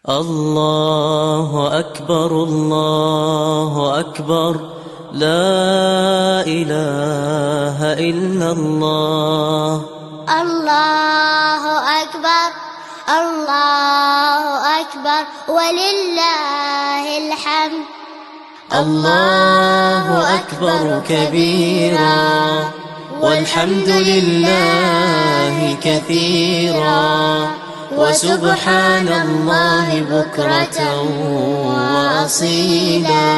الله أكبر الله أكبر، لا إله إلا الله. الله أكبر الله أكبر ولله الحمد. الله أكبر كبيرا والحمد لله كثيرا، وسبحان الله بكرة وأصيلا.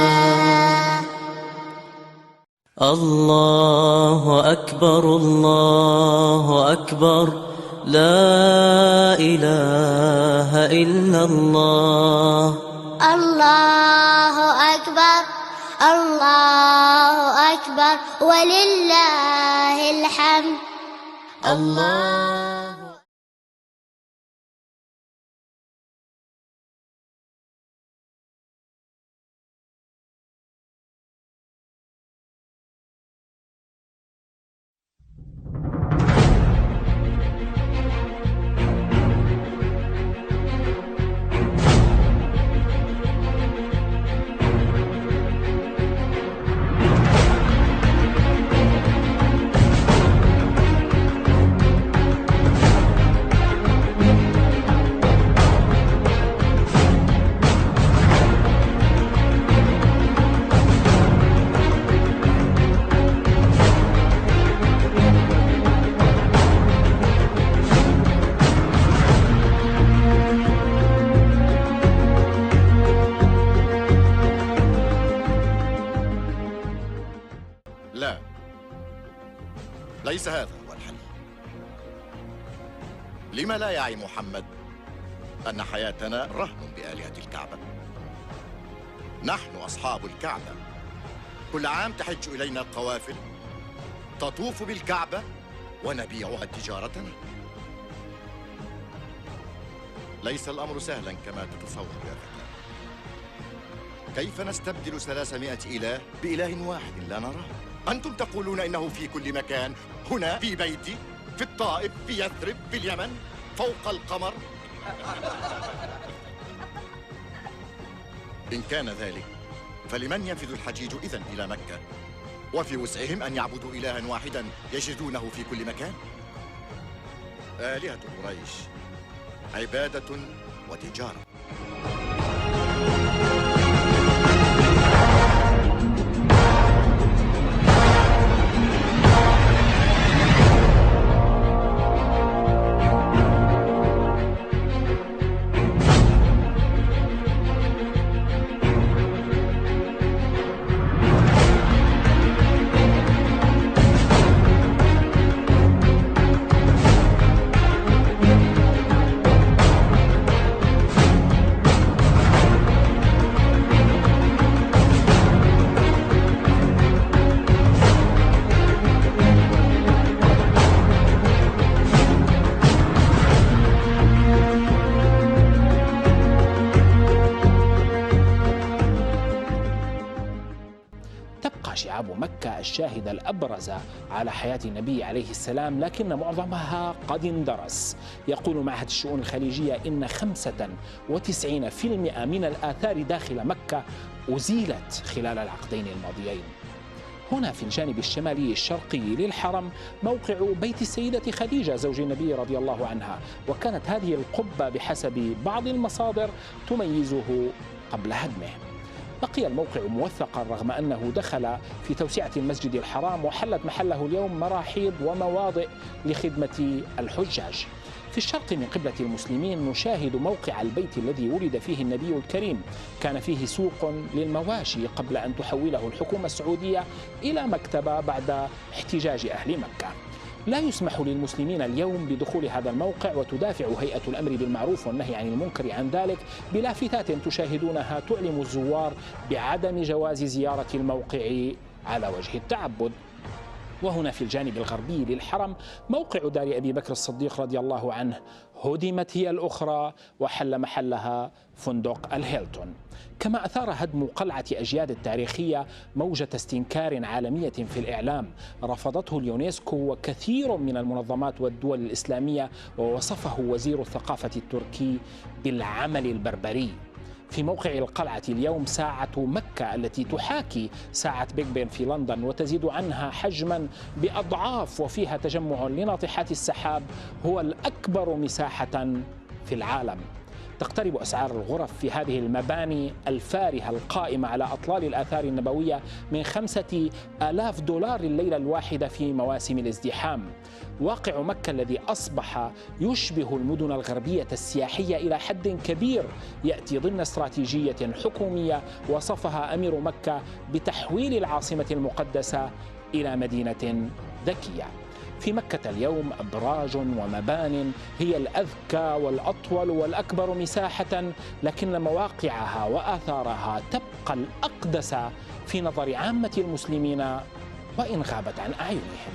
الله أكبر الله أكبر، لا إله إلا الله. الله أكبر الله أكبر ولله الحمد. الله لا، ليس هذا هو الحل. لما لا يعي محمد أن حياتنا رهن بآلهة الكعبة؟ نحن أصحاب الكعبة، كل عام تحج إلينا القوافل تطوف بالكعبة ونبيعها تجارتنا. ليس الأمر سهلا كما تتصور يا فتى. كيف نستبدل 300 إله بإله واحد لا نراه؟ أنتم تقولون إنه في كل مكان، هنا في بيتي، في الطائف، في يثرب، في اليمن، فوق القمر. إن كان ذلك فلمن ينفذ الحجيج إذن إلى مكة؟ وفي وسعهم أن يعبدوا إلها واحدا يجدونه في كل مكان. آلهة قريش عبادة وتجارة. شعاب مكة الشاهدة الأبرز على حياة النبي عليه السلام، لكن معظمها قد اندرس. يقول معهد الشؤون الخليجية إن 95% من الآثار داخل مكة أزيلت خلال العقدين الماضيين. هنا في الجانب الشمالي الشرقي للحرم موقع بيت السيدة خديجة زوج النبي رضي الله عنها، وكانت هذه القبة بحسب بعض المصادر تميزه قبل هدمه. بقي الموقع موثقا رغم أنه دخل في توسعة المسجد الحرام، وحلت محله اليوم مراحيض ومواضع لخدمة الحجاج. في الشرق من قبلة المسلمين نشاهد موقع البيت الذي ولد فيه النبي الكريم. كان فيه سوق للمواشي قبل أن تحوله الحكومة السعودية إلى مكتبة بعد احتجاج أهل مكة. لا يسمح للمسلمين اليوم بدخول هذا الموقع، وتدافع هيئة الأمر بالمعروف والنهي عن المنكر عن ذلك بلافتات تشاهدونها تعلم الزوار بعدم جواز زيارة الموقع على وجه التعبد. وهنا في الجانب الغربي للحرم موقع دار أبي بكر الصديق رضي الله عنه هدمت هي الأخرى وحل محلها فندق الهيلتون. كما أثار هدم قلعة أجياد التاريخية موجة استنكار عالمية في الإعلام رفضته اليونسكو وكثير من المنظمات والدول الإسلامية، ووصفه وزير الثقافة التركي بالعمل البربري. في موقع القلعة اليوم ساعة مكة التي تحاكي ساعة بيج بن في لندن وتزيد عنها حجما بأضعاف، وفيها تجمع لناطحات السحاب هو الأكبر مساحة في العالم. تقترب أسعار الغرف في هذه المباني الفارهة القائمة على أطلال الآثار النبوية من 5000 دولار الليلة الواحدة في مواسم الازدحام. واقع مكة الذي أصبح يشبه المدن الغربية السياحية إلى حد كبير يأتي ضمن استراتيجية حكومية وصفها أمير مكة بتحويل العاصمة المقدسة إلى مدينة ذكية. في مكة اليوم أبراج ومبان هي الأذكى والأطول والأكبر مساحة، لكن مواقعها وآثارها تبقى الأقدس في نظر عامة المسلمين وإن غابت عن أعينهم.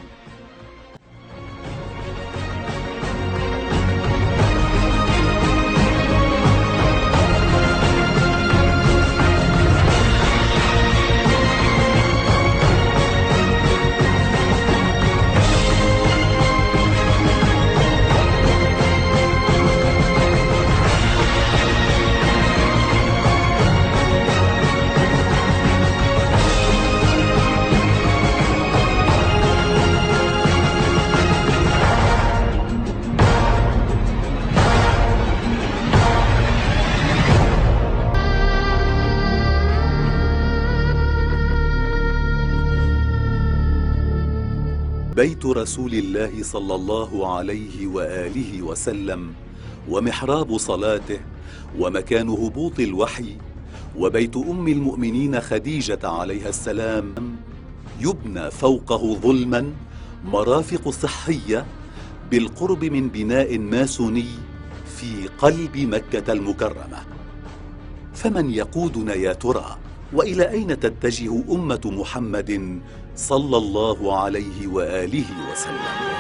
بيت رسول الله صلى الله عليه وآله وسلم ومحراب صلاته ومكان هبوط الوحي وبيت أم المؤمنين خديجة عليها السلام يبنى فوقه ظلما مرافق صحية بالقرب من بناء ماسوني في قلب مكة المكرمة. فمن يقودنا يا ترى؟ وإلى أين تتجه أمة محمد صلى الله عليه وآله وسلم؟